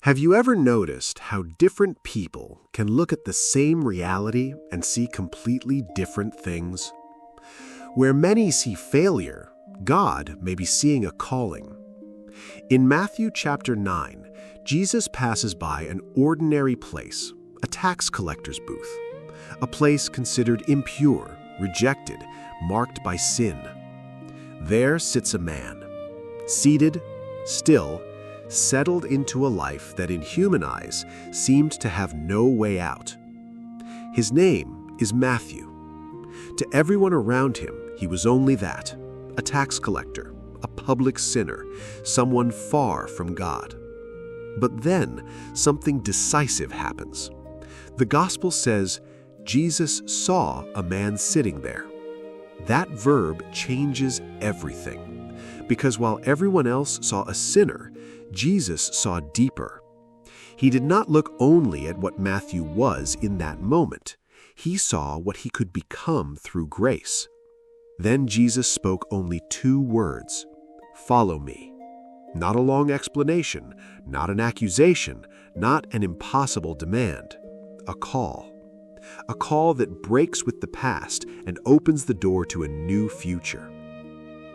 Have you ever noticed how different people can look at the same reality and see completely different things? Where many see failure, God may be seeing a calling. In Matthew chapter 9, Jesus passes by an ordinary place, a tax collector's booth, a place considered impure, rejected, marked by sin. There sits a man, seated, still, settled into a life that in human eyes seemed to have no way out. His name is Matthew. To everyone around him, he was only that, a tax collector, a public sinner, someone far from God. But then, something decisive happens. The gospel says, Jesus saw a man sitting there. That verb changes everything, because while everyone else saw a sinner, Jesus saw deeper. He did not look only at what Matthew was in that moment. He saw what he could become through grace. Then Jesus spoke only 2 words, "Follow me." Not a long explanation, not an accusation, not an impossible demand. A call. A call that breaks with the past and opens the door to a new future.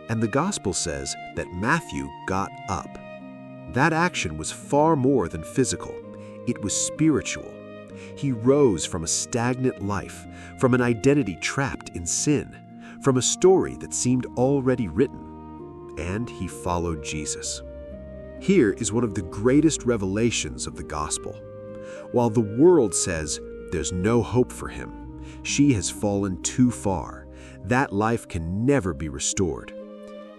And the gospel says that Matthew got up. That action was far more than physical. It was spiritual. He rose from a stagnant life, from an identity trapped in sin, from a story that seemed already written, and he followed Jesus. Here is one of the greatest revelations of the gospel. While the world says there's no hope for him, she has fallen too far. That life can never be restored.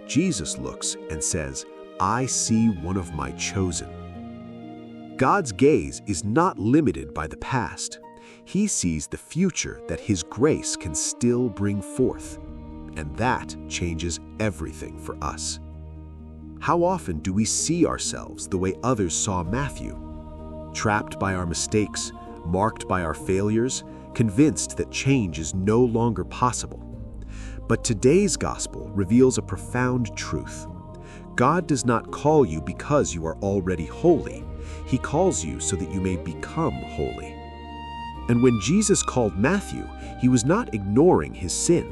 Jesus looks and says, "I see one of my chosen." God's gaze is not limited by the past. He sees the future that His grace can still bring forth. And that changes everything for us. How often do we see ourselves the way others saw Matthew? Trapped by our mistakes, marked by our failures, convinced that change is no longer possible. But today's gospel reveals a profound truth. God does not call you because you are already holy. He calls you so that you may become holy. And when Jesus called Matthew, He was not ignoring his sin.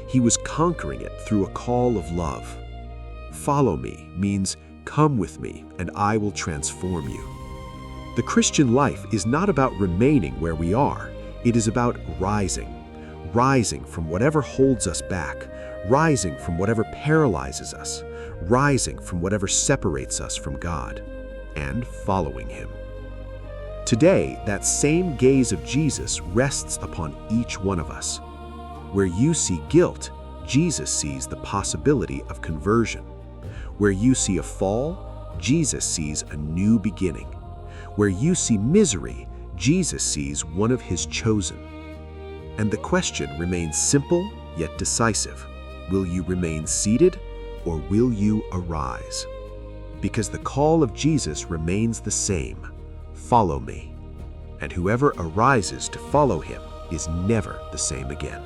He was conquering it through a call of love. Follow me means come with me and I will transform you. The Christian life is not about remaining where we are. It is about rising from whatever holds us back, rising from whatever paralyzes us, rising from whatever separates us from God, and following Him. Today, that same gaze of Jesus rests upon each one of us. Where you see guilt, Jesus sees the possibility of conversion. Where you see a fall, Jesus sees a new beginning. Where you see misery, Jesus sees one of His chosen. And the question remains simple yet decisive. Will you remain seated or will you arise? Because the call of Jesus remains the same, follow me. And whoever arises to follow Him is never the same again.